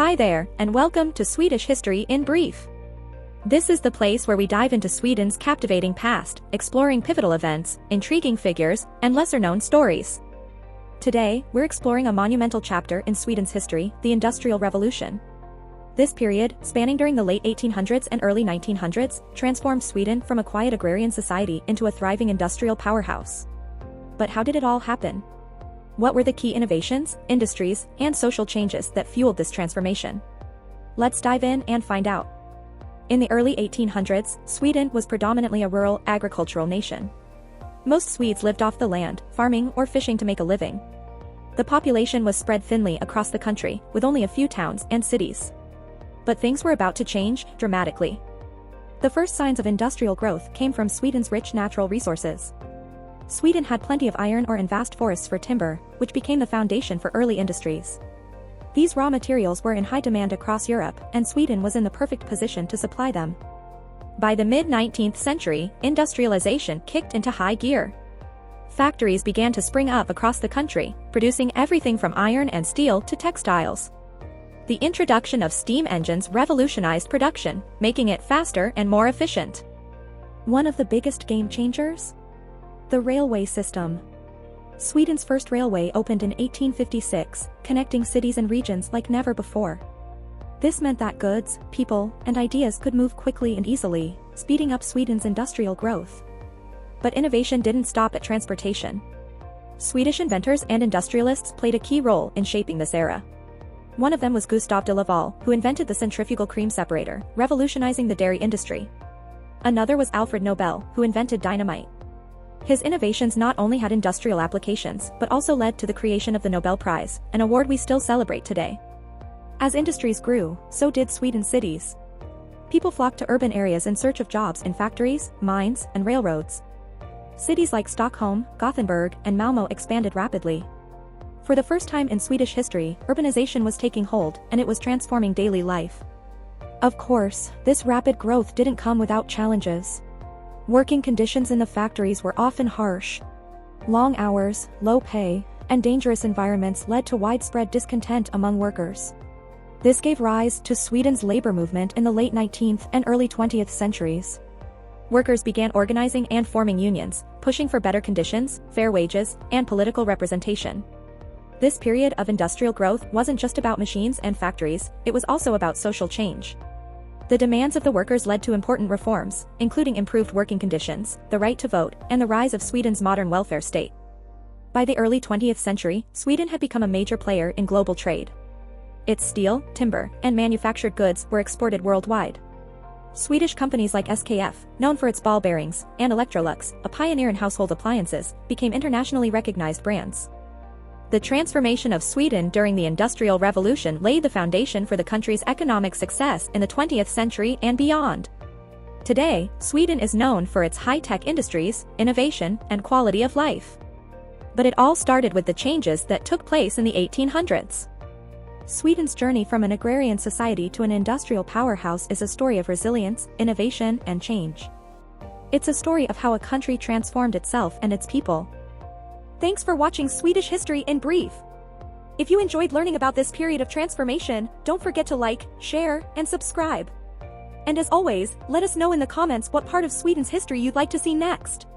Hi there, and welcome to Swedish History in Brief. This is the place where we dive into Sweden's captivating past, exploring pivotal events, intriguing figures, and lesser-known stories. Today, we're exploring a monumental chapter in Sweden's history, the Industrial Revolution. This period, spanning during the late 1800s and early 1900s, transformed Sweden from a quiet agrarian society into a thriving industrial powerhouse. But how did it all happen? What were the key innovations, industries, and social changes that fueled this transformation? Let's dive in and find out. In the early 1800s, Sweden was predominantly a rural, agricultural nation. Most Swedes lived off the land, farming or fishing to make a living. The population was spread thinly across the country, with only a few towns and cities. But things were about to change dramatically. The first signs of industrial growth came from Sweden's rich natural resources. Sweden had plenty of iron ore and vast forests for timber, which became the foundation for early industries. These raw materials were in high demand across Europe, and Sweden was in the perfect position to supply them. By the mid-19th century, industrialization kicked into high gear. Factories began to spring up across the country, producing everything from iron and steel to textiles. The introduction of steam engines revolutionized production, making it faster and more efficient. One of the biggest game changers? The railway system. Sweden's first railway opened in 1856, connecting cities and regions like never before. This meant that goods, people, and ideas could move quickly and easily, speeding up Sweden's industrial growth. But innovation didn't stop at transportation. Swedish inventors and industrialists played a key role in shaping this era. One of them was Gustav de Laval, who invented the centrifugal cream separator, revolutionizing the dairy industry. Another was Alfred Nobel, who invented dynamite. His innovations not only had industrial applications, but also led to the creation of the Nobel Prize, an award we still celebrate today. As industries grew, so did Sweden's cities. People flocked to urban areas in search of jobs in factories, mines, and railroads. Cities like Stockholm, Gothenburg, and Malmö expanded rapidly. For the first time in Swedish history, urbanization was taking hold, and it was transforming daily life. Of course, this rapid growth didn't come without challenges. Working conditions in the factories were often harsh. Long hours, low pay, and dangerous environments led to widespread discontent among workers. This gave rise to Sweden's labor movement in the late 19th and early 20th centuries. Workers began organizing and forming unions, pushing for better conditions, fair wages, and political representation. This period of industrial growth wasn't just about machines and factories, it was also about social change. The demands of the workers led to important reforms, including improved working conditions, the right to vote, and the rise of Sweden's modern welfare state. By the early 20th century, Sweden had become a major player in global trade. Its steel, timber, and manufactured goods were exported worldwide. Swedish companies like SKF, known for its ball bearings, and Electrolux, a pioneer in household appliances, became internationally recognized brands. The transformation of Sweden during the Industrial Revolution laid the foundation for the country's economic success in the 20th century and beyond. Today, Sweden is known for its high-tech industries, innovation, and quality of life. But it all started with the changes that took place in the 1800s. Sweden's journey from an agrarian society to an industrial powerhouse is a story of resilience, innovation, and change. It's a story of how a country transformed itself and its people. Thanks for watching Swedish History in Brief. If you enjoyed learning about this period of transformation, don't forget to like, share, and subscribe. And as always, let us know in the comments what part of Sweden's history you'd like to see next.